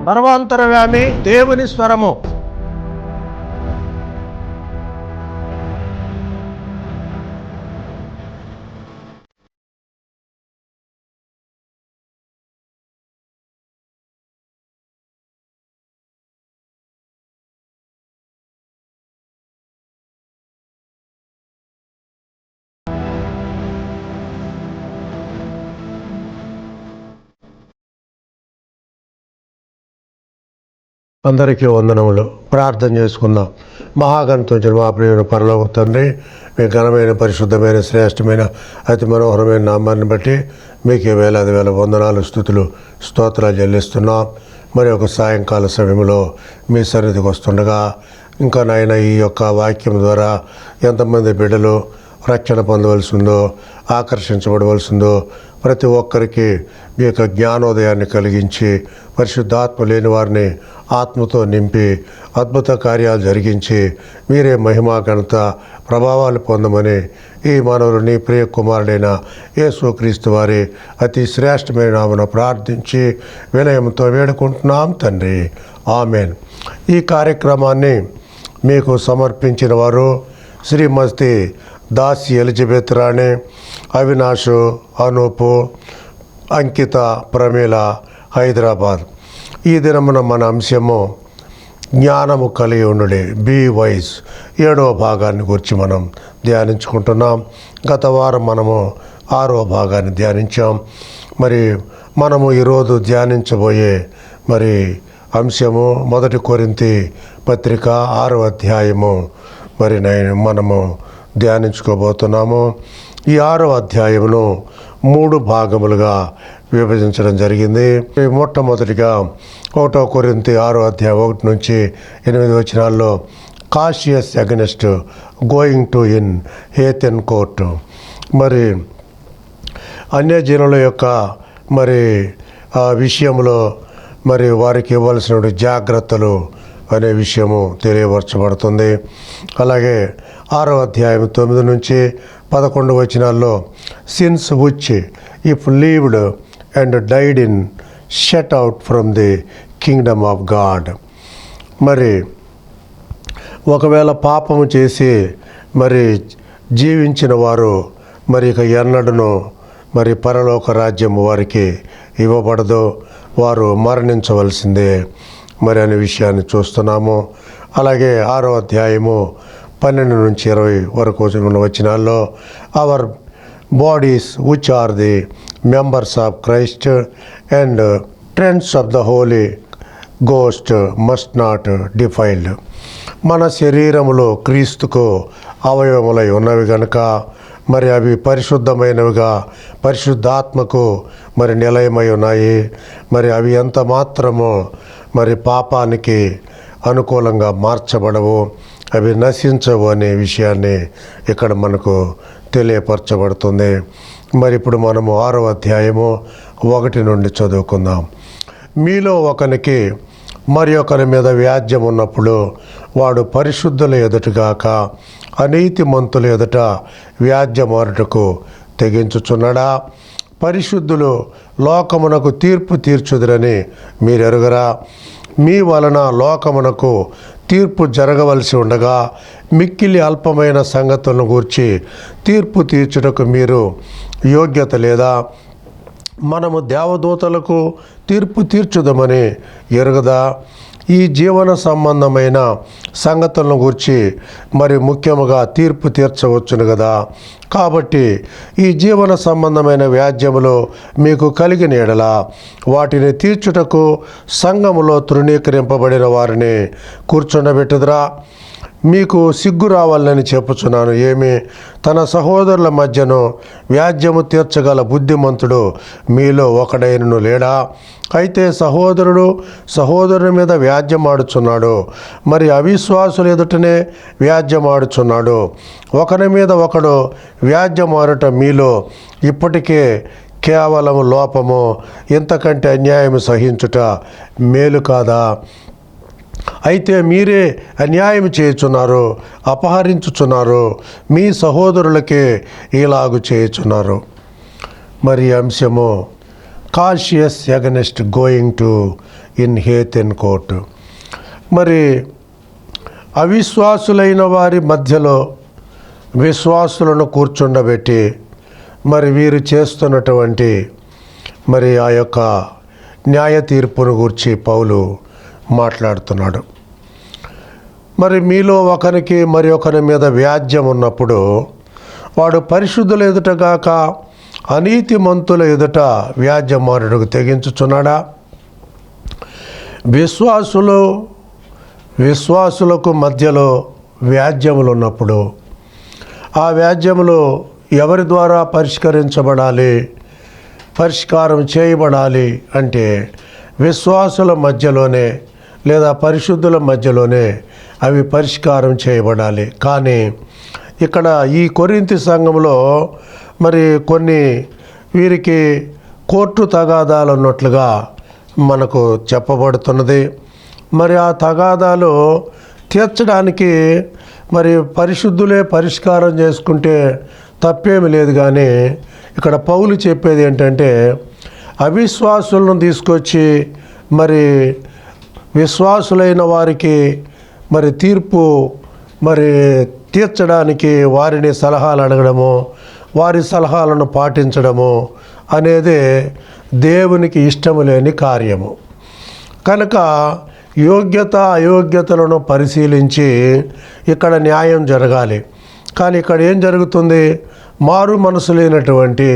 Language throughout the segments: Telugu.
సర్వాంతర్యామి దేవుని స్వరము. అందరికీ వందనములు. ప్రార్థన చేసుకుందాం. మహాగణితం మా ప్రియుని పరలోక తండ్రి, మీ ఘనమైన పరిశుద్ధమైన శ్రేష్టమైన అతి మనోహరమైన నామాన్ని బట్టి మీకే వేలాది వేల వందనాలు స్తుతులు స్తోత్రాలు చెల్లిస్తున్నాం. మరి ఒక సాయంకాల సమయంలో మీ సన్నిధికి వస్తుండగా ఇంకా నాయన ఈ యొక్క వాక్యం ద్వారా ఎంతమంది బిడ్డలు రక్షణ పొందవలసి ఉందో, ఆకర్షించబడవలసిందో ప్రతి ఒక్కరికి మీ యొక్క జ్ఞానోదయాన్ని కలిగించి పరిశుద్ధాత్మ లేని వారిని ఆత్మతో నింపి అద్భుత కార్యాలు జరిగించి మీరే మహిమా ఘనత ప్రభావాలు పొందమని ఈ మానవుని ప్రియ కుమారుడైన యేసుక్రీస్తు వారి అతి శ్రేష్టమైన నామమున ప్రార్థించి వినయంతో వేడుకుంటున్నాం తండ్రి. ఆమెన్. ఈ కార్యక్రమాన్ని మీకు సమర్పించిన వారు శ్రీమతి దాసి ఎలిజబెత్ రాణి, అవినాష్, అనూపు, అంకిత, ప్రమీల, హైదరాబాద్. ఈ దినమున మన అంశము జ్ఞానము కలిగి ఉండుడి, బీ వైజ్, 7వ భాగాన్ని గురించి మనం ధ్యానించుకుంటున్నాం. గత వారం మనము 6వ భాగాన్ని ధ్యానించాం. మరి మనము ఈరోజు ధ్యానించబోయే మరి అంశము 1 కొరింథీ పత్రిక 6వ అధ్యాయము మరి మనము ధ్యానించుకోబోతున్నాము. ఈ 6వ అధ్యాయమును 3 భాగములుగా విభజించడం జరిగింది. మొట్టమొదటిగా 1 కొరింథీ 6వ అధ్యాయం 1 నుంచి 8 వచనాల్లో cautious against going to in heathen court, మరి అన్యజనుల యొక్క మరి ఆ విషయంలో మరి వారికి ఇవ్వాల్సిన జాగ్రత్తలు అనే విషయము తెలియపరచబడుతుంది. అలాగే 6వ అధ్యాయం 9 నుంచి 11 వచనాల్లో since which if లీవ్డ్ and died in shut out from the Kingdom of God, మరి ఒకవేళ పాపము చేసి మరి జీవించిన వారు మరి ఇక ఎన్నడను మరి పరలోక రాజ్యం వారికి ఇవ్వబడదు, వారు మరణించవలసిందే మరి అనే విషయాన్ని చూస్తున్నాము. అలాగే 6వ అధ్యాయము 12 నుంచి 20 వరకు ఉన్న వచనాల్లో our bodies which are the members of Christ and trends of the holy ghost must not defiled, మన శరీరములో క్రీస్తుకు అవయవములై ఉన్నవి కనుక మరి అవి పరిశుద్ధమైనవిగా పరిశుద్ధాత్మకు మరి నిలయమై ఉన్నాయి. మరి అవి ఎంత మాత్రమో మరి పాపానికి అనుకూలంగా మార్చబడవు, అవి నశించవు అనే విషయాన్ని ఇక్కడ మనకు తెలియపరచబడుతుంది. మరి ఇప్పుడు మనము 6వ అధ్యాయము 1 నుండి చదువుకుందాం. మీలో ఒకనికి మరి ఒకరి మీద వ్యాజ్యం ఉన్నప్పుడు వాడు పరిశుద్ధుల ఎదుటగాక అనీతిమంతుల ఎదుట వ్యాజ్యమారుటకు తెగించుచున్నాడా? పరిశుద్ధులు లోకమునకు తీర్పు తీర్చుదురని మీరెరుగరా? మీ వలన లోకమునకు తీర్పు జరగవలసి ఉండగా మిక్కిలి అల్పమైన సంగతులను గూర్చి తీర్పు తీర్చుటకు మీరు యోగ్యత లేదా? మనము దేవదూతలకు తీర్పు తీర్చుదామని ఎరుగదా? ఈ జీవన సంబంధమైన సంగతులను గురించి మరి ముఖ్యముగా తీర్పు తీర్చవచ్చును కదా. కాబట్టి ఈ జీవన సంబంధమైన వ్యాజ్యములు మీకు కలిగిన ఎడల వాటిని తీర్చుటకు సంఘములో తృణీకరింపబడిన వారిని కూర్చుండబెట్టుదురా? మీకు సిగ్గు రావాలని చెప్పుచున్నాను. ఏమి, తన సహోదరుల మధ్యను వ్యాజ్యము తీర్చగల బుద్ధిమంతుడు మీలో ఒకడైనను లేడా? అయితే సహోదరుడు సహోదరుని మీద వ్యాజ్యమాడుచున్నాడు, మరి అవిశ్వాసుల ఎదుటనే వ్యాజ్యమాడుచున్నాడు. ఒకరి మీద ఒకడు వ్యాజ్యమాడుట మీలో ఇప్పటికే కేవలం లోపము, ఇంతకంటే అన్యాయం సహించుట మేలు కాదా? అయితే మీరే అన్యాయం చేయుచున్నారు, అపహరించుచున్నారు, మీ సహోదరులకే ఇలాగు చేయుచున్నారు. మరి అంశము cautious against going to in heathen court. మరి అవిశ్వాసులైన వారి మధ్యలో విశ్వాసులను కూర్చుండబెట్టి మరి వీరు చేస్తున్నటువంటి మరి ఆ యొక్క న్యాయ తీర్పును గురించి పౌలు మాట్లాడుతున్నాడు. మరి మీలో ఒకరికి మరి ఒకరి మీద వ్యాజ్యం ఉన్నప్పుడు వాడు పరిశుద్ధుల ఎదుటగాక అనీతిమంతుల ఎదుట వ్యాజ్యమానుడికి తెగించుచున్నాడా? విశ్వాసులకు మధ్యలో వ్యాజ్యములు ఉన్నప్పుడు ఆ వ్యాజ్యములు ఎవరి ద్వారా పరిష్కారం చేయబడాలి అంటే విశ్వాసుల మధ్యలోనే లేదా పరిశుద్ధుల మధ్యలోనే అవి పరిష్కారం చేయబడాలి. కానీ ఇక్కడ ఈ కొరింథీ సంఘంలో మరి కొన్ని వీరికి కోర్టు తగాదాలు ఉన్నట్లుగా మనకు చెప్పబడుతున్నది. మరి ఆ తగాదాలు తీర్చడానికి మరి పరిశుద్ధులే పరిష్కారం చేసుకుంటే తప్పేమి లేదు. కానీ ఇక్కడ పౌలు చెప్పేది ఏంటంటే అవిశ్వాసులను తీసుకొచ్చి మరి విశ్వాసులైన వారికి మరి తీర్పు మరి తీర్చడానికి వారిని సలహాలు అడగడము, వారి సలహాలను పాటించడము అనేది దేవునికి ఇష్టము లేని కార్యము. కనుక యోగ్యత అయోగ్యతలను పరిశీలించి ఇక్కడ న్యాయం జరగాలి. కానీ ఇక్కడ ఏం జరుగుతుంది? మారు మనసు లేనటువంటి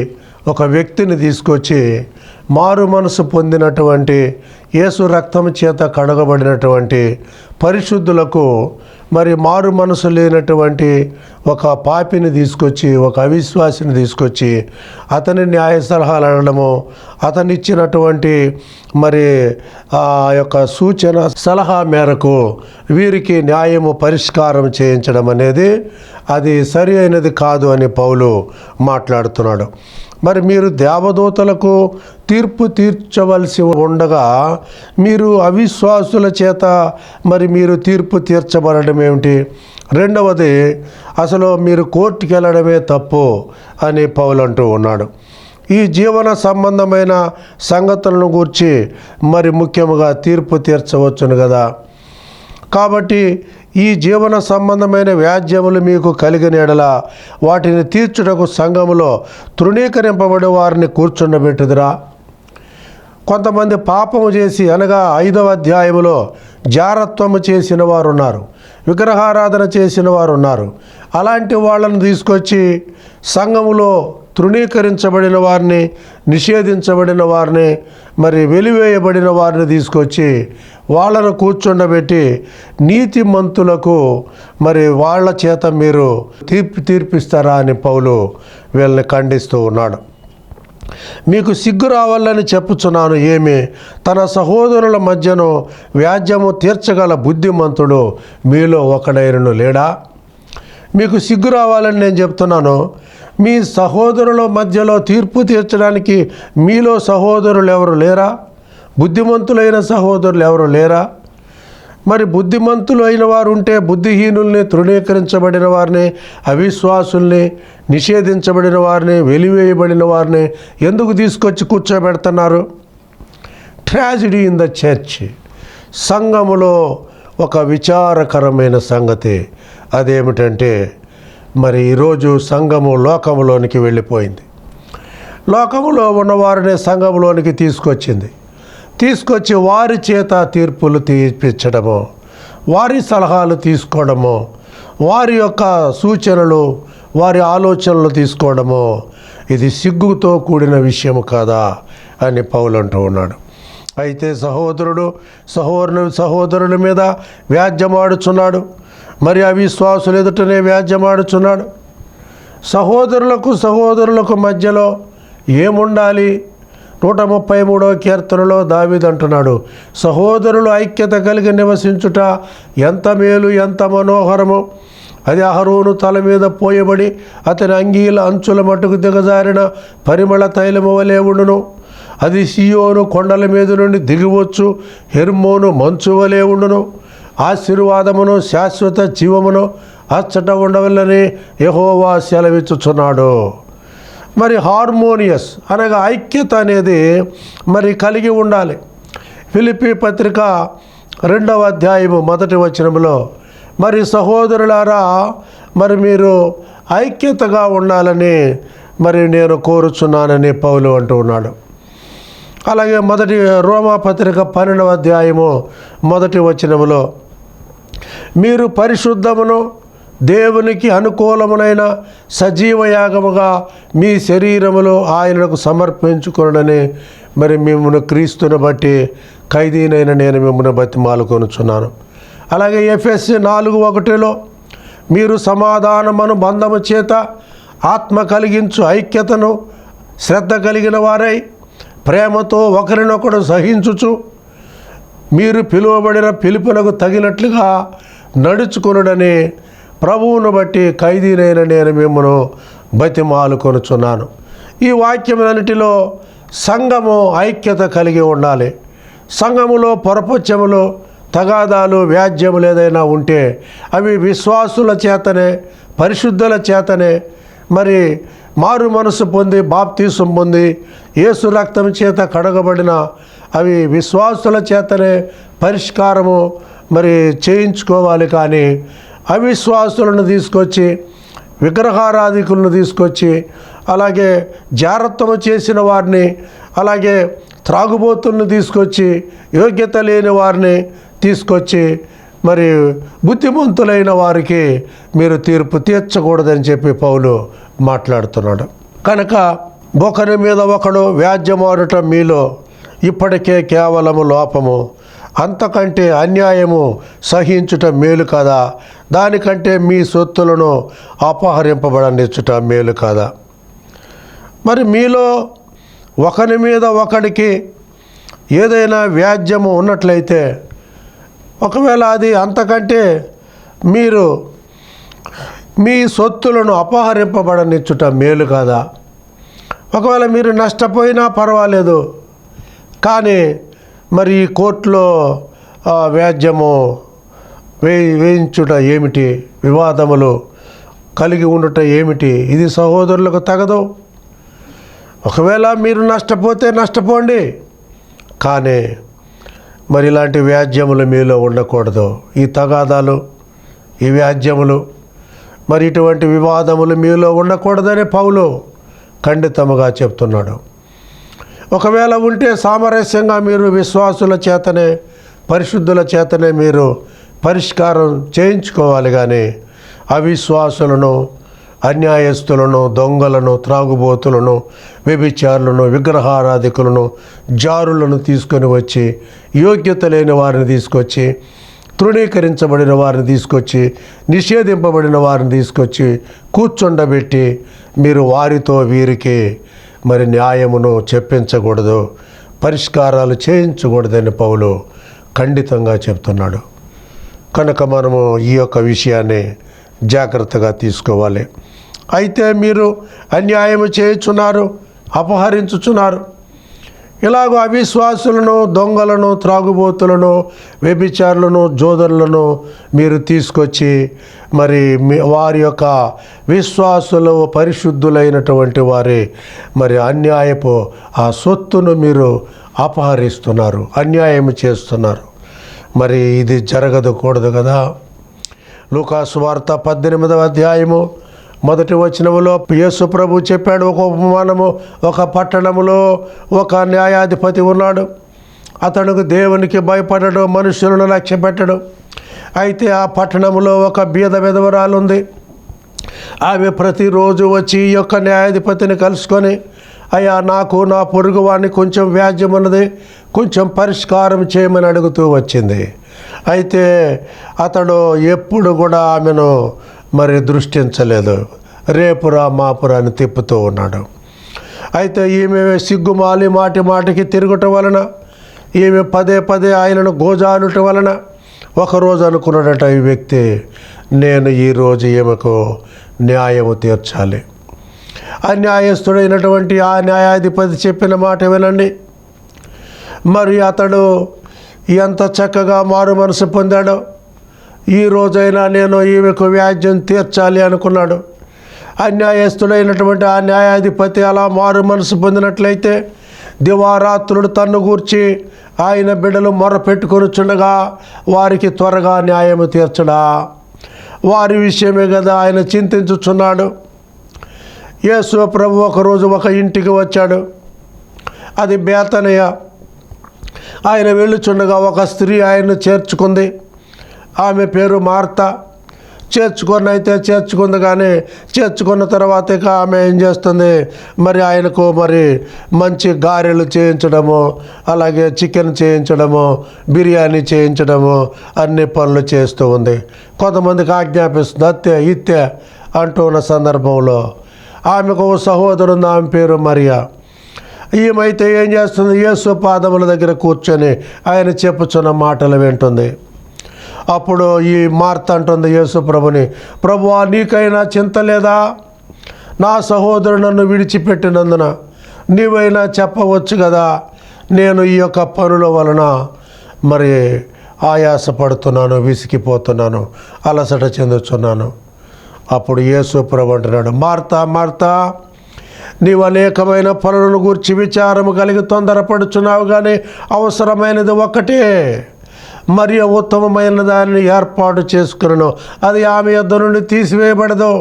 ఒక వ్యక్తిని తీసుకొచ్చి మారు మనసు పొందినటువంటి యేసు రక్తం చేత కడగబడినటువంటి పరిశుద్ధులకు మరి మారు మనసు లేనటువంటి ఒక పాపిని తీసుకొచ్చి, ఒక అవిశ్వాసిని తీసుకొచ్చి అతని న్యాయ సలహాలు అడగడము, అతను ఇచ్చినటువంటి మరి ఆ యొక్క సూచన సలహా మేరకు వీరికి న్యాయము పరిష్కారం చేయించడం అనేది అది సరి అయినది కాదు అని పౌలు మాట్లాడుతున్నాడు. మరి మీరు దేవదూతలకు తీర్పు తీర్చవలసి ఉండగా మీరు అవిశ్వాసుల చేత మరి మీరు తీర్పు తీర్చబడడం ఏమిటి? రెండవది, అసలు మీరు కోర్టుకి వెళ్ళడమే తప్పు అని పౌలు అంటూ ఉన్నాడు. ఈ జీవన సంబంధమైన సంగతులను గూర్చి మరి ముఖ్యముగా తీర్పు తీర్చవచ్చును కదా. కాబట్టి ఈ జీవన సంబంధమైన వ్యాజ్యములు మీకు కలిగిన ఎడల వాటిని తీర్చుటకు సంఘములో తృణీకరింపబడి వారిని కూర్చుండబెట్టుదురా? కొంతమంది పాపము చేసి అనగా 5వ అధ్యాయములో జారత్వము చేసిన వారు ఉన్నారు, విగ్రహారాధన చేసిన వారు ఉన్నారు. అలాంటి వాళ్ళను తీసుకొచ్చి సంఘములో తృణీకరించబడిన వారిని, నిషేధించబడిన వారిని, మరి వెలివేయబడిన వారిని తీసుకొచ్చి వాళ్ళను కూర్చుండబెట్టి నీతిమంతులకు మరి వాళ్ళ చేత మీరు తీర్పిస్తారా అని పౌలు వీళ్ళని ఖండిస్తూ ఉన్నాడు. మీకు సిగ్గు రావాలని చెప్పుచున్నాను. ఏమి? తన సహోదరుల మధ్యను వ్యాజ్యము తీర్చగల బుద్ధిమంతుడు మీలో ఒకడైనను లేడా? మీకు సిగ్గు రావాలని నేను చెప్తున్నాను. మీ సహోదరుల మధ్యలో తీర్పు తీర్చడానికి మీలో సహోదరులు ఎవరు లేరా? బుద్ధిమంతులైన సహోదరులు ఎవరు లేరా? మరి బుద్ధిమంతులు అయిన వారు ఉంటే బుద్ధిహీనుల్ని, తృణీకరించబడిన వారిని, అవిశ్వాసుల్ని, నిషేధించబడిన వారిని, వెలివేయబడిన వారిని ఎందుకు తీసుకొచ్చి కూర్చోబెడుతున్నారు? Tragedy in the church. సంఘములో ఒక విచారకరమైన సంగతి అదేమిటంటే మరి ఈరోజు సంఘము లోకములోనికి వెళ్ళిపోయింది. లోకములో ఉన్నవారిని సంఘములోనికి తీసుకొచ్చి వారి చేత తీర్పులు తీర్పించడము, వారి సలహాలు తీసుకోవడము, వారి యొక్క సూచనలు, వారి ఆలోచనలు తీసుకోవడము ఇది సిగ్గుతో కూడిన విషయము కాదా అని పౌలు అంటూ ఉన్నాడు. అయితే సహోదరుల మీద వ్యాజ్యమాడుచున్నాడు, మరి అవిశ్వాసులు ఎదుటనే వ్యాజ్యమాడుచున్నాడు. సహోదరులకు మధ్యలో ఏముండాలి? 133వ కీర్తనలో దావీదు అంటున్నాడు, సహోదరులు ఐక్యత కలిగి నివసించుట ఎంత మేలు, ఎంత మనోహరము. అది అహరోను తల మీద పోయబడి అతని అంగీల అంచుల మట్టుకు దిగజారిన పరిమళ తైలము వలె ఉండును. అది సియోను కొండల మీద నుండి దిగివచ్చు, హెర్మోను మంచు వలె ఉండును. ఆశీర్వాదమును, శాశ్వత జీవమును అచ్చట ఉండవల్లని యెహోవా సెలవిచ్చుచున్నాడు. మరి హార్మోనియస్ అనగా ఐక్యత అనేది మరి కలిగి ఉండాలి. ఫిలిప్పీ పత్రిక 2వ అధ్యాయము 1వ వచనంలో మరి సహోదరులారా మరి మీరు ఐక్యతగా ఉండాలని మరి నేను కోరుచున్నానని పౌలు అంటూ ఉన్నాడు. అలాగే రోమా పత్రిక 12వ అధ్యాయము 1వ వచనములో మీరు పరిశుద్ధమును దేవునికి అనుకూలమునైన సజీవ యాగముగా మీ శరీరములో ఆయనకు సమర్పించుకొనని మరి మిమ్మల్ని క్రీస్తుని బట్టి ఖైదీనైన నేను మిమ్మల్ని బతిమాలుకొనుచున్నాను. అలాగే ఎఫెసీ 4:1లో మీరు సమాధానమును బంధము చేత ఆత్మ కలిగించు ఐక్యతను శ్రద్ధ కలిగిన వారై ప్రేమతో ఒకరినొకడు సహించుచు మీరు పిలువబడిన పిలుపునకు తగినట్లుగా నడుచుకొనుడని ప్రభువును బట్టి ఖైదీనైన నేను మిమ్మను బతిమాలుకొనుచున్నాను. ఈ వాక్యములన్నిటిలో సంఘము ఐక్యత కలిగి ఉండాలి. సంఘములో పొరపచ్చములు, తగాదాలు, వ్యాజ్యములు ఏదైనా ఉంటే అవి విశ్వాసుల చేతనే, పరిశుద్ధుల చేతనే, మరి మారు మనసు పొంది బాప్తీసం పొంది యేసు రక్తం చేత కడగబడిన అవి విశ్వాసుల చేతనే పరిష్కారము మరి చేయించుకోవాలి. కానీ అవిశ్వాసులను తీసుకొచ్చి, విగ్రహారాధికులను తీసుకొచ్చి, అలాగే జారత్వము చేసిన వారిని, అలాగే త్రాగుబోతులను తీసుకొచ్చి, యోగ్యత లేని వారిని తీసుకొచ్చి మరి బుద్ధిమంతులైన వారికి మీరు తీర్పు తీర్చకూడదని చెప్పి పౌలు మాట్లాడుతున్నాడు. కనుక ఒకరి మీద ఒకడు వ్యాజ్యమాడటం మీలో ఇప్పటికే కేవలము లోపము, అంతకంటే అన్యాయము సహించుట మేలు కదా, దానికంటే మీ సొత్తులను అపహరింపబడనిచ్చుట మేలు కదా. మరి మీలో ఒకరి మీద ఒకడికి ఏదైనా వ్యాజ్యము ఉన్నట్లయితే, ఒకవేళ అది అంతకంటే మీరు మీ సొత్తులను అపహరింపబడనిచ్చుట మేలు కదా. ఒకవేళ మీరు నష్టపోయినా పర్వాలేదు, కానీ మరి ఈ కోర్టులో వ్యాజ్యము వేయించుట ఏమిటి, వివాదములు కలిగి ఉండుట ఏమిటి, ఇది సహోదరులకు తగదు. ఒకవేళ మీరు నష్టపోతే నష్టపోండి, కానీ మరి ఇలాంటి వ్యాజ్యములు మీలో ఉండకూడదు. ఈ తగాదాలు, ఈ వ్యాజ్యములు, మరి ఇటువంటి వివాదములు మీలో ఉండకూడదని పౌలు ఖండితముగా చెప్తున్నాడు. ఒకవేళ ఉంటే సామరస్యంగా మీరు విశ్వాసుల చేతనే, పరిశుద్ధుల చేతనే మీరు పరిష్కారం చేయించుకోవాలి. కానీ అవిశ్వాసులను, అన్యాయస్తులను, దొంగలను, త్రాగుబోతులను, వ్యభిచారులను, విగ్రహారాధికులను, జారులను తీసుకొని వచ్చి, యోగ్యత లేని వారిని తీసుకొచ్చి, తృణీకరించబడిన వారిని తీసుకొచ్చి, నిషేధింపబడిన వారిని తీసుకొచ్చి కూర్చుండబెట్టి మీరు వారితో వీరికి మరి న్యాయమును చెప్పించకూడదు, పరిష్కారాలు చేయించకూడదని పౌలు ఖండితంగా చెప్తున్నాడు. కనుక మనము ఈ యొక్క విషయాన్ని జాగ్రత్తగా తీసుకోవాలి. అయితే మీరు అన్యాయము చేయుచున్నారు, అపహరించుచున్నారు. ఇలాగో అవిశ్వాసులను, దొంగలను, త్రాగుబోతులను, వ్యభిచారులను, జోదరులను మీరు తీసుకొచ్చి మరి వారి యొక్క విశ్వాసులు, పరిశుద్ధులైనటువంటి వారి మరి అన్యాయపు ఆ సొత్తును మీరు అపహరిస్తున్నారు, అన్యాయం చేస్తున్నారు. మరి ఇది జరగకూడదు కదా. లూకాసు వార్త 18వ అధ్యాయము 1వ వచనములో యేసు ప్రభు చెప్పాడు ఒక ఉపమానము. ఒక పట్టణములో ఒక న్యాయాధిపతి ఉన్నాడు. అతనికి దేవునికి భయపడడు, మనుషులను లక్ష్య పెట్టడు. అయితే ఆ పట్టణములో ఒక బీద విధవరాలు ఉంది. ఆమె ప్రతిరోజు వచ్చి ఈ యొక్క న్యాయాధిపతిని కలుసుకొని, అయ్యా నాకు నా పొరుగు వాడిని కొంచెం వ్యాజ్యం ఉన్నది, కొంచెం పరిష్కారం చేయమని అడుగుతూ వచ్చింది. అయితే అతడు ఎప్పుడు కూడా ఆమెను మరి దృష్టించలేదు, రేపురా మాపురా అని తిప్పుతూ ఉన్నాడు. అయితే ఈమె సిగ్గుమాలి మాటి మాటికి తిరుగుట వలన, ఈమె పదే పదే ఆయనను గోజానుట వలన ఒకరోజు అనుకున్నాడట ఈ వ్యక్తి, నేను ఈరోజు ఈమెకు న్యాయము తీర్చాలి. అన్యాయస్తుడైనటువంటి ఆ న్యాయాధిపతి చెప్పిన మాట వినండి. మరి అతడు ఎంత చక్కగా మారు మనసు పొందాడో, ఈ రోజైనా నేను ఈమెకు వ్యాజ్యం తీర్చాలి అనుకున్నాడు. అన్యాయస్తుడైనటువంటి ఆ న్యాయాధిపతి అలా మారు మనసు పొందినట్లయితే దివారాత్రులు తన్ను గూర్చి ఆయన బిడ్డలు మొరపెట్టుకొనుచుండగా వారికి త్వరగా న్యాయము తీర్చడా? వారి విషయమే కదా ఆయన చింతించుచున్నాడు. యేసు ప్రభు ఒకరోజు ఒక ఇంటికి వచ్చాడు. అది బేతనియ. ఆయన వెళ్ళుచుండగా ఒక స్త్రీ ఆయన్ను చేర్చుకుంది. ఆమె పేరు మార్త. చేర్చుకుంది, కానీ చేర్చుకున్న తర్వాత ఇక ఆమె ఏం చేస్తుంది, మరి ఆయనకు మంచి గారెలు చేయించడము, అలాగే చికెన్ చేయించడము, బిర్యానీ చేయించడము, అన్ని పనులు చేస్తూ ఉంది. కొంతమందికి ఆజ్ఞాపిస్తుంది అత్తే ఇత్తే అంటూ ఉన్న సందర్భంలో ఆమెకు ఓ సహోదరు ఉంది, ఆమె పేరు మరియా. ఈమెయితే ఏం చేస్తుంది, యేసు పాదముల దగ్గర కూర్చొని ఆయన చెప్పుచున్న మాటలు వింటుంది. అప్పుడు ఈ మార్త అంటుంది యేసు ప్రభుని, ప్రభువా నీకైనా చింత లేదా? నా సహోదరుడు నన్ను విడిచిపెట్టినందున నీవైనా చెప్పవచ్చు కదా, నేను ఈ యొక్క పనుల వలన ఆయాసపడుతున్నాను, విసిగిపోతున్నాను, అలసట చెందుతున్నాను. అప్పుడు యేసు ప్రభు అంటున్నాడు, మార్తా మార్తా, నీవు అనేకమైన పనులను గూర్చి విచారము కలిగి తొందరపడుచున్నావు, కానీ అవసరమైనది ఒకటే, మరియు ఉత్తమమైన దానిని ఏర్పాటు చేసుకున్నాను, అది ఆమె యొద్ద నుండి తీసివేయబడదు.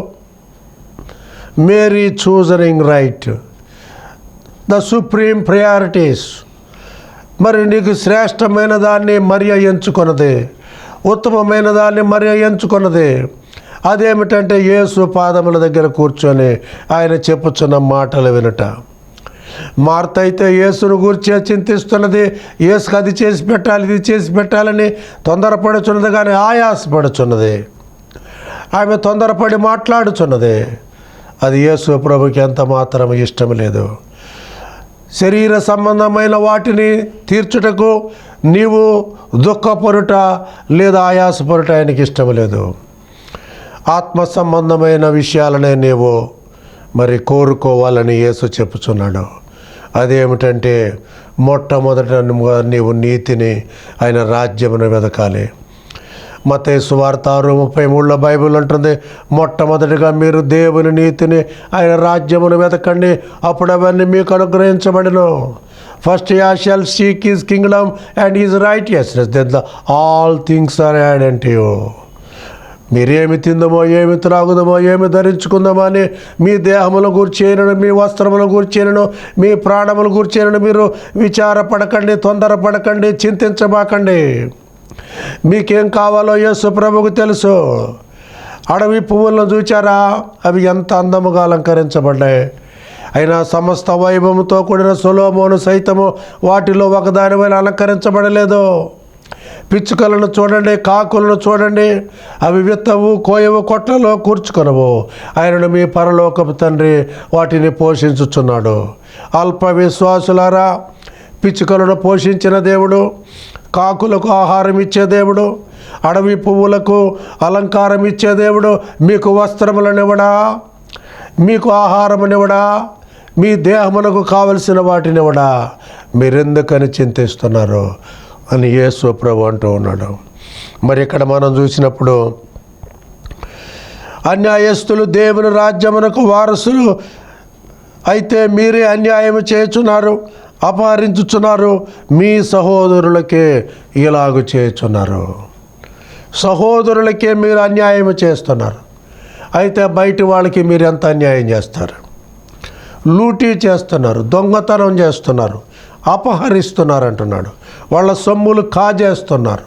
Mary choosing right the supreme priorities. నీకు శ్రేష్టమైన దాన్ని మరియ ఎంచుకున్నది, ఉత్తమమైన దాన్ని మరియ ఎంచుకున్నది. అదేమిటంటే యేసు పాదముల దగ్గర కూర్చొని ఆయన చెప్పుచున్న మాటలు వినుట. మార్త అయితే యేసును గూర్చే చింతిస్తున్నది. యేసుకు అది చేసి పెట్టాలి, ఇది చేసి పెట్టాలని తొందరపడుచున్నది, కానీ ఆయాసపడుచున్నది. ఆమె తొందరపడి మాట్లాడుచున్నది. అది యేసు ప్రభుకి ఎంత మాత్రం ఇష్టం లేదు. శరీర సంబంధమైన వాటిని తీర్చుటకు నీవు దుఃఖపడుట లేదా ఆయాసపడుట ఆయనకి ఇష్టం లేదు. ఆత్మ సంబంధమైన విషయాలనే నీవు కోరుకోవాలని యేసు చెప్పుచున్నాడు. అదేమిటంటే మొట్టమొదట నీవు నీతిని, ఆయన రాజ్యమును వెదకాలి. మత్తయి సువార్త 6:33 బైబిల్ అంటుంది, మొట్టమొదటిగా మీరు దేవుని నీతిని, ఆయన రాజ్యమును వెతకండి, అప్పుడు అవన్నీ మీకు అనుగ్రహించబడును. First you shall seek his kingdom and his righteousness, then all things are added to you. మీరేమి తిందమో, ఏమి త్రాగుదమో, ఏమి ధరించుకుందామో అని మీ దేహముల గూర్చేనను, మీ వస్త్రముల గూర్చేనను, మీ ప్రాణముల గూర్చేనను మీరు విచారపడకండి, తొందరపడకండి, చింతించబాకండి. మీకేం కావాలో యేసు ప్రభువుకు తెలుసు. అడవి పువ్వులను చూచారా? అవి ఎంత అందముగా అలంకరించబడ్డాయి. అయినా సమస్త వైభవంతో కూడిన సొలొమోను సైతము వాటిలో ఒకదానిపైన అలంకరించబడలేదు. పిచ్చుకలను చూడండి, కాకులను చూడండి, అవి విత్తవు, కోయవు, కొట్లలో కూర్చుకొనవు, ఆయనను మీ పరలోకపు తండ్రి వాటిని పోషించుచున్నాడు. అల్ప విశ్వాసులారా, పిచ్చుకలను పోషించిన దేవుడు, కాకులకు ఆహారం ఇచ్చే దేవుడు, అడవి పువ్వులకు అలంకారం ఇచ్చే దేవుడు మీకు వస్త్రములనివ్వడా? మీకు ఆహారమునివ్వడా? మీ దేహమునకు కావలసిన వాటినివ్వడా? మీరెందుకని చింతిస్తున్నారు అని యేసు ప్రభు అంటూ ఉన్నాడు. ఇక్కడ మనం చూసినప్పుడు అన్యాయస్తులు దేవుని రాజ్యమునకు వారసులు అయితే మీరే అన్యాయం చేయుచున్నారు, అపహరించుచున్నారు, మీ సహోదరులకే ఇలాగు చేయుచున్నారు. సహోదరులకే మీరు అన్యాయం చేస్తున్నారు, అయితే బయటి వాళ్ళకి మీరు ఎంత అన్యాయం చేస్తారు? లూటీ చేస్తున్నారు, దొంగతనం చేస్తున్నారు, అపహరిస్తున్నారు అంటున్నాడు. వాళ్ళ సొమ్ములు కాజేస్తున్నారు,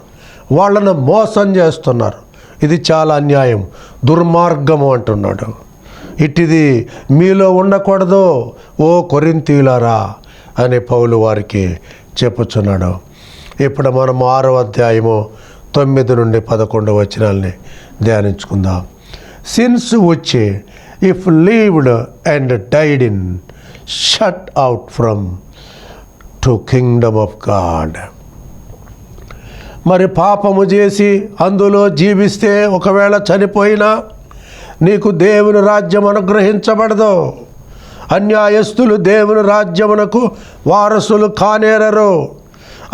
వాళ్ళను మోసం చేస్తున్నారు. ఇది చాలా అన్యాయం, దుర్మార్గము అంటున్నాడు. ఇటిది మీలో ఉండకూడదు ఓ కొరింథీయులారా అని పౌలు వారికి చెప్పుచున్నాడు. ఇప్పుడు మనం 6వ అధ్యాయము 9 నుండి 11 వచనాల్ని ధ్యానించుకుందాం. సిన్స్ వచ్చి if లీవ్డ్ and died in shut out from to Kingdom of God. పాపము చేసి అందులో జీవిస్తే ఒకవేళ చనిపోయినా నీకు దేవుని రాజ్యం అనుగ్రహించబడదు. అన్యాయస్తులు దేవుని రాజ్యమునకు వారసులు కానేరరు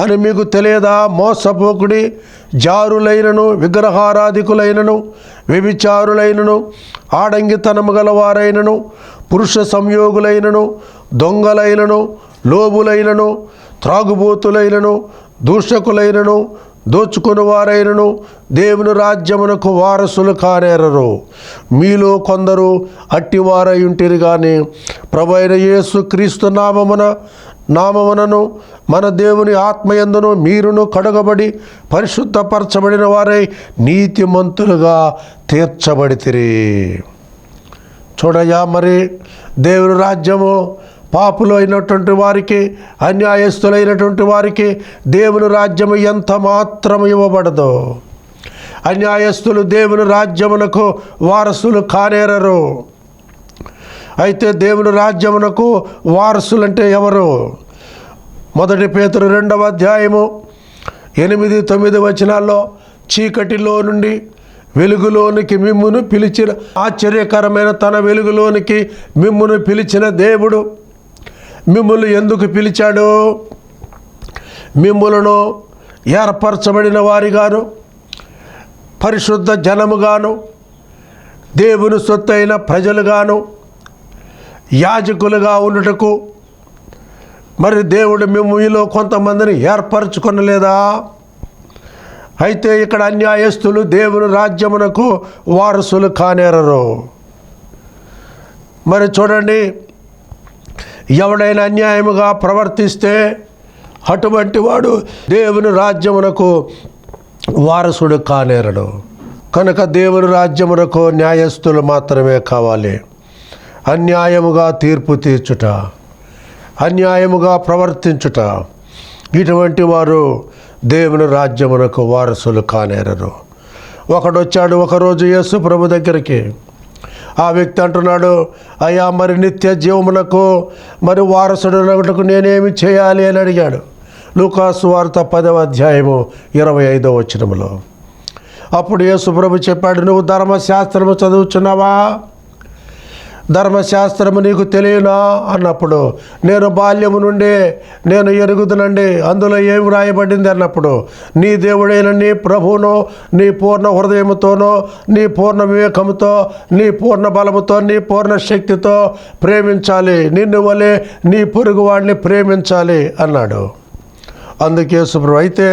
అని మీకు తెలియదా? మోసపోకుడి, జారులైనను, విగ్రహారాధికులైనను, వ్యభిచారులైనను, ఆడంగితనము గలవారైనను, పురుష సంయోగులైనను, దొంగలైనను, లోబులైనను, త్రాగుబోతులైనను, దూషకులైనను, దోచుకుని వారైనను దేవుని రాజ్యమునకు వారసులు కానేరరు. మీలో కొందరు అట్టివారై ఉంటిరి గాని ప్రభువైన యేసు క్రీస్తు నామమునను మన దేవుని ఆత్మయందును మీరును కడగబడి పరిశుద్ధపరచబడిన వారై నీతిమంతులుగా తీర్చబడితిరి. చూడయ్యా, మరి దేవుని రాజ్యము పాపులు అయినటువంటి వారికి, అన్యాయస్తులైనటువంటి వారికి దేవుని రాజ్యము ఎంత మాత్రం ఇవ్వబడదు. అన్యాయస్తులు దేవుని రాజ్యమునకు వారసులు కానేరరు. అయితే దేవుని రాజ్యమునకు వారసులంటే ఎవరు? 1 పేతురు 2వ అధ్యాయము 8-9 వచనాల్లో, చీకటిలో నుండి వెలుగులోనికి మిమ్మును పిలిచిన, ఆశ్చర్యకరమైన తన వెలుగులోనికి మిమ్మును పిలిచిన దేవుడు మిమ్ములు ఎందుకు పిలిచాడు? మిమ్ములను ఏర్పరచబడిన వారిగాను, పరిశుద్ధ జనముగాను, దేవుని సొత్తైన ప్రజలుగాను, యాజకులుగా ఉండుటకు. మరి దేవుడు మీలో కొంతమందిని ఏర్పరచుకొనలేదా? అయితే ఇక్కడ అన్యాయస్తులు దేవుని రాజ్యమునకు వారసులు కానేరరు. మరి చూడండి, ఎవడైనా అన్యాయముగా ప్రవర్తిస్తే అటువంటి వాడు దేవుని రాజ్యమునకు వారసుడు కానేరడు. కనుక దేవుని రాజ్యమునకు న్యాయస్తులు మాత్రమే కావాలి. అన్యాయముగా తీర్పు తీర్చుట, అన్యాయముగా ప్రవర్తించుట, ఇటువంటి వారు దేవుని రాజ్యమునకు వారసులు కానేరరు. ఒకడొచ్చాడు ఒకరోజు యేసు ప్రభు దగ్గరికి. ఆ వ్యక్తి అంటున్నాడు, అయ్యా, మరి నిత్య జీవమునకు మరి వారసుడునకు నేనేమి చేయాలి అని అడిగాడు. లూకాసు వార్త 10వ అధ్యాయము 25వ వచనములో. అప్పుడు యేసు ప్రభు చెప్పాడు, నువ్వు ధర్మశాస్త్రము చదువుచున్నావా? ధర్మశాస్త్రము నీకు తెలియనా అన్నప్పుడు, నేను బాల్యము నుండి నేను ఎరుగుదునండి, అందులో ఏమి రాయబడింది అన్నప్పుడు, నీ దేవుడైన నీ ప్రభువును నీ పూర్ణ హృదయముతోనో, నీ పూర్ణ వివేకముతో, నీ పూర్ణ బలముతో, నీ పూర్ణ శక్తితో ప్రేమించాలి, నిన్ను వలె నీ పొరుగువాడిని ప్రేమించాలి అన్నాడు. అందుకే యేసుప్రభు, అయితే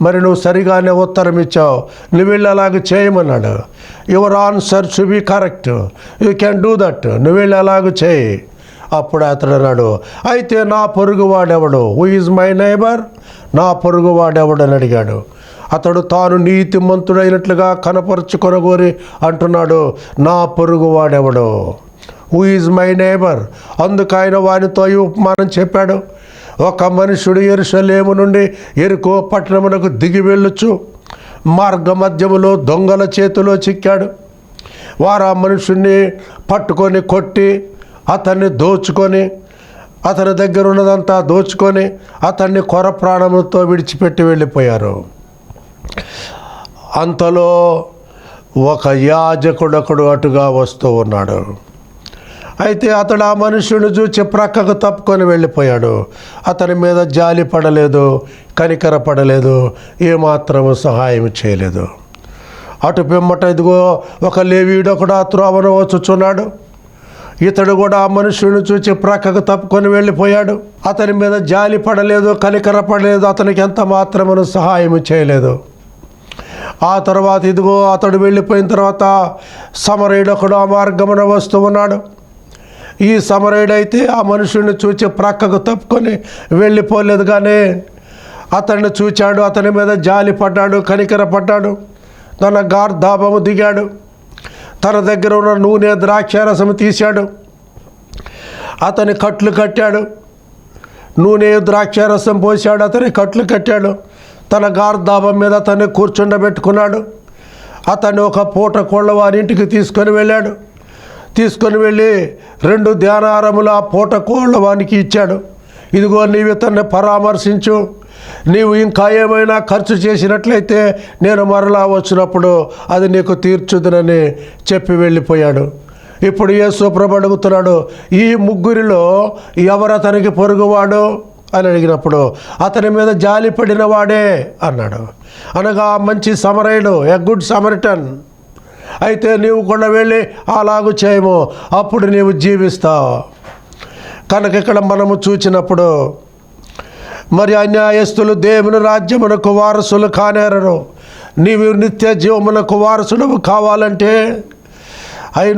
మరి నువ్వు సరిగానే ఉత్తరం ఇచ్చావు, నువ్వు వెళ్ళి అలాగ చేయమన్నాడు. Your answer should be correct, you can do that, నువ్వు వెళ్ళి అలాగ చేయి. అప్పుడు అతడు అన్నాడు, అయితే నా పొరుగువాడెవడు? Who is my neighbour? నా పొరుగువాడెవడు అని అడిగాడు. అతడు తాను నీతిమంతుడైనట్లుగా కనపరుచుకొనగోరి అంటున్నాడు, నా పొరుగువాడెవడు? Who is my neighbour? అందుకు ఆయన వానితో ఈ ఉపమానం చెప్పాడు. ఒక మనుషుడు యెరూషలేము నుండి యెరికో పట్టణమునకు దిగి వెళ్ళుచు మార్గ మధ్యములో దొంగల చేతిలో చిక్కాడు. వారు ఆ మనుషుణ్ణి పట్టుకొని కొట్టి అతన్ని దోచుకొని, అతని దగ్గర ఉన్నదంతా దోచుకొని అతన్ని కొర ప్రాణములతో విడిచిపెట్టి వెళ్ళిపోయారు. అంతలో ఒక యాజకుడొకడు అటుగా వస్తూ ఉన్నాడు. అయితే అతడు ఆ మనుషుని చూచి ప్రక్కకు తప్పుకొని వెళ్ళిపోయాడు. అతని మీద జాలి పడలేదు, కనికర పడలేదు, ఏమాత్రము సహాయం చేయలేదు. అటు పిమ్మట ఇదిగో ఒక లేవీయుడు ఒకడు ఆ త్రోవను వచ్చుచున్నాడు. ఇతడు కూడా ఆ మనుషుని చూచి ప్రక్కకు తప్పుకొని వెళ్ళిపోయాడు. అతని మీద జాలి పడలేదు, కనికర పడలేదు, అతనికి ఎంత మాత్రమును సహాయం చేయలేదు. ఆ తర్వాత ఇదిగో అతడు వెళ్ళిపోయిన తర్వాత సమరయుడు ఒకడు ఆ మార్గమున వస్తూ ఉన్నాడు. ఈ సమరయుడైతే ఆ మనుషుడిని చూచి ప్రక్కకు తప్పుకొని వెళ్ళిపోలేదు, కానీ అతన్ని చూచాడు, అతని మీద జాలి పడ్డాడు, కనికర పడ్డాడు. తన గార్ధాబము దిగాడు, తన దగ్గర ఉన్న నూనె ద్రాక్షారసము తీశాడు, అతని కట్లు కట్టాడు. నూనె ద్రాక్షారసం పోసాడు, అతని కట్లు కట్టాడు. తన గార్ధాబం మీద అతన్ని కూర్చుండబెట్టుకున్నాడు. అతన్ని ఒక పూట కోళ్ళ వారి ఇంటికి తీసుకొని వెళ్ళాడు. తీసుకొని వెళ్ళి 2 ధ్యానారముల ఆ పూట కోళ్ళ వానికి ఇచ్చాడు. ఇదిగో నీవు ఇతన్ని పరామర్శించు, నీవు ఇంకా ఏమైనా ఖర్చు చేసినట్లయితే నేను మరలా వచ్చినప్పుడు అది నీకు తీర్చుదునని చెప్పి వెళ్ళిపోయాడు. ఇప్పుడు యేసు ప్రభు అడుగుతున్నాడు, ఈ ముగ్గురిలో ఎవరు అతనికి పొరుగువాడు అని అడిగినప్పుడు, అతని మీద జాలి పడిన వాడే అన్నాడు. అనగా మంచి సమరయుడు, ఎ గుడ్ సమరిటన్. అయితే నీవు కూడా వెళ్ళి అలాగూ చేయము, అప్పుడు నీవు జీవిస్తావు. కనుక ఇక్కడ మనము చూచినప్పుడు మరి అన్యాయస్తులు దేవుని రాజ్యమునకు వారసులు కానేరరు. నీవు నిత్య జీవమునకు వారసుడు కావాలంటే,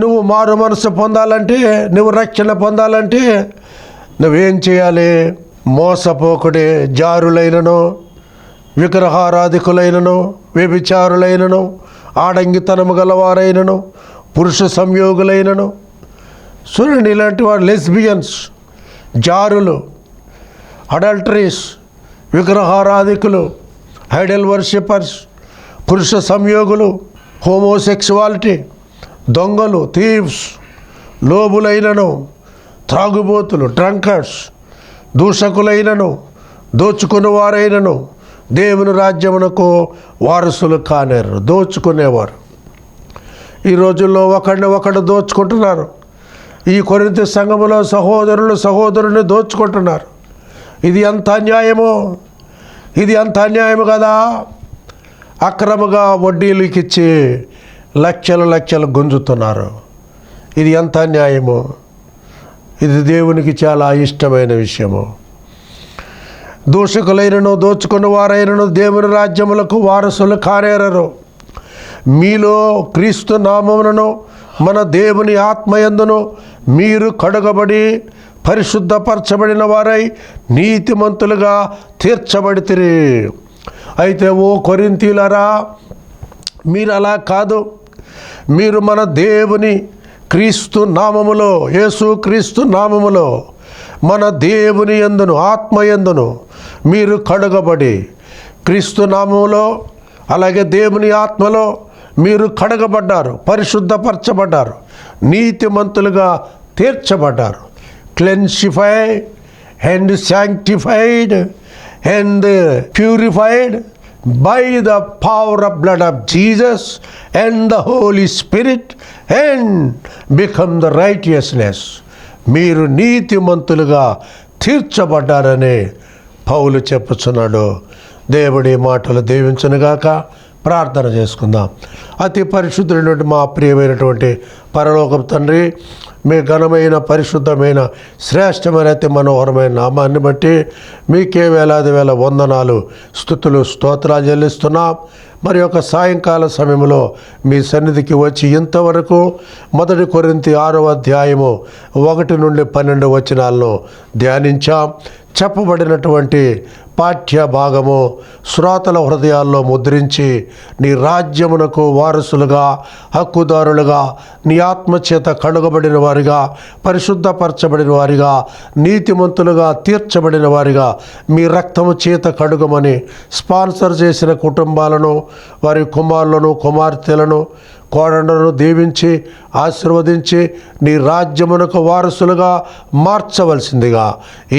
నువ్వు మారు మనసు పొందాలంటే, నువ్వు రక్షణ పొందాలంటే నువ్వేం చేయాలి? మోసపోకుడే జారులైనను, విగ్రహారాధికులైనను, వ్యభిచారులైనను, ఆడంగితనము గలవారైనను, పురుష సంయోగులైనను. చూడండి, ఇలాంటి వారు లెస్బియన్స్, జారులు, అడల్టరీస్, విగ్రహారాధికులు, ఐడల్ వర్షిపర్స్, పురుష సంయోగులు, హోమోసెక్సువాలిటీ, దొంగలు, థీవ్స్, లోబులైనను, త్రాగుబోతులు, డ్రంకర్స్, దూషకులైనను, దోచుకుని వారైనను దేవుని రాజ్యమునకు వారసులు కానేరు. దోచుకునేవారు. ఈ రోజుల్లో ఒకడు దోచుకుంటున్నారు. ఈ కొరింథీ సంఘములో సహోదరుని దోచుకుంటున్నారు. ఇది ఎంత అన్యాయమో! ఇది ఎంత అన్యాయము కదా! అక్రమంగా వడ్డీలకి ఇచ్చి లక్షలు గుంజుతున్నారు. ఇది ఎంత అన్యాయమో! ఇది దేవునికి చాలా ఇష్టమైన విషయము. దూషకులైనను, దోచుకుని వారైనను దేవుని రాజ్యములకు వారసులు కానేరరు. మీలో క్రీస్తు నామమునను మన దేవుని ఆత్మయందును మీరు కడుగబడి పరిశుద్ధపరచబడిన వారై నీతిమంతులుగా తీర్చబడితిరి. అయితే ఓ కొరింథీయులారా, మీరు అలా కాదు. మీరు మన దేవుని క్రీస్తు నామములో, యేసు క్రీస్తు నామములో, మన దేవుని యందును ఆత్మయందును మీరు కడగబడి, క్రీస్తు నామములో అలాగే దేవుని ఆత్మలో మీరు కడగబడ్డారు, పరిశుద్ధపరచబడ్డారు, నీతిమంతులుగా తీర్చబడ్డారు. Cleansify and sanctified and purified by the power of blood of Jesus and the Holy Spirit and become the righteousness. మీరు నీతిమంతులుగా తీర్చబడ్డారని పౌలు చెప్పుచున్నాడు. దేవుడి మాటలు దీవించునుగాక. ప్రార్థన చేసుకుందాం. అతి పరిశుద్ధుడైనటువంటి మా ప్రియమైనటువంటి పరలోకపు తండ్రి, మీ ఘనమైన, పరిశుద్ధమైన, శ్రేష్టమైన, అతి మనోహరమైన నామాన్ని బట్టి మీకే వేలాది వేల వందనాలు, స్తుతులు, స్తోత్రాలు చెల్లిస్తున్నాం. మరి ఒక సాయంకాల సమయంలో మీ సన్నిధికి వచ్చి ఇంతవరకు 1 కొరింథీ 6వ అధ్యాయము 1 నుండి 12 వచనాలను ధ్యానించాం. చెప్పబడినటువంటి పాఠ్య భాగము శ్రోతల హృదయాల్లో ముద్రించి నీ రాజ్యమునకు వారసులుగా, హక్కుదారులుగా, నీ ఆత్మచేత కడుగబడిన వారిగా, పరిశుద్ధపరచబడిన వారిగా, నీతిమంతులుగా తీర్చబడిన వారిగా మీ రక్తము చేత కడుగమని స్పాన్సర్ చేసిన కుటుంబాలను, వారి కుమారులను, కుమార్తెలను, కోడళ్లను దీవించి ఆశీర్వదించి నీ రాజ్యమునకు వారసులుగా మార్చవలసిందిగా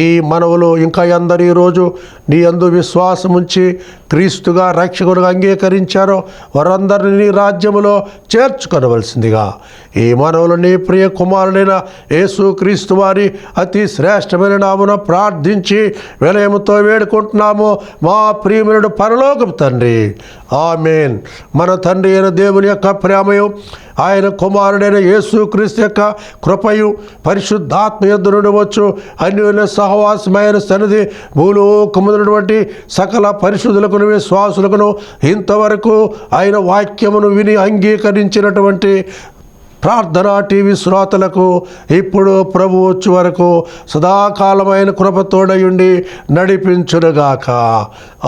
ఈ మనవులు ఇంకా అందరూ ఈరోజు నీ యందు విశ్వాసం ఉంచి క్రీస్తుగా రక్షకుడుగా అంగీకరించారో వారందరినీ నీ రాజ్యములో చేర్చుకొనవలసిందిగా ఈ మనవులు నీ ప్రియ కుమారుడైన యేసు క్రీస్తు వారి అతి శ్రేష్టమైన నామమున ప్రార్థించి వినయముతో వేడుకుంటున్నాము మా ప్రియమైన పరలోకపు తండ్రి. ఆమేన్. మన తండ్రి అయిన దేవుని యొక్క ప్రేమయు, ఆయన కుమారుడైన యేసు క్రీస్తు యొక్క కృపయు, పరిశుద్ధాత్మ యొద్ద నుండి వచ్చు అన్యోన్య సహవాసమైన సన్నిధి భూలోకమునటువంటి సకల పరిశుద్ధులకును విశ్వాసులకును ఇంతవరకు ఆయన వాక్యమును విని అంగీకరించినటువంటి ప్రార్థనా టీవీ శ్రోతలకు ఇప్పుడు ప్రభు వచ్చి వరకు సదాకాలమైన కృపతోడయుండి నడిపించునుగాక.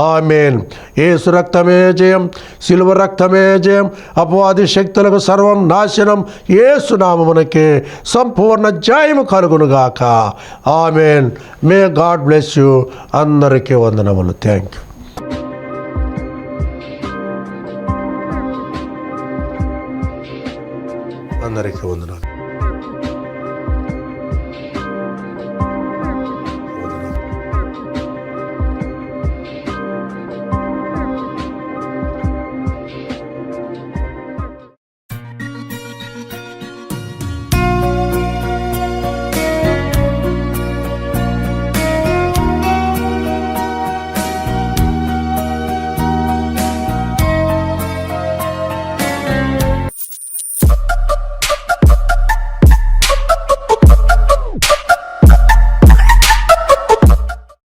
ఆమేన్. యేసు రక్తమే జయం, శిలువ రక్తమే జయం, అపవాది శక్తులకు సర్వం నాశనం, యేసు నామమునకే సంపూర్ణ జయము కలుగునుగాక. ఆమేన్. May God bless you. అందరికీ వందనములు. Thank you. అందరికీ వందనాలు.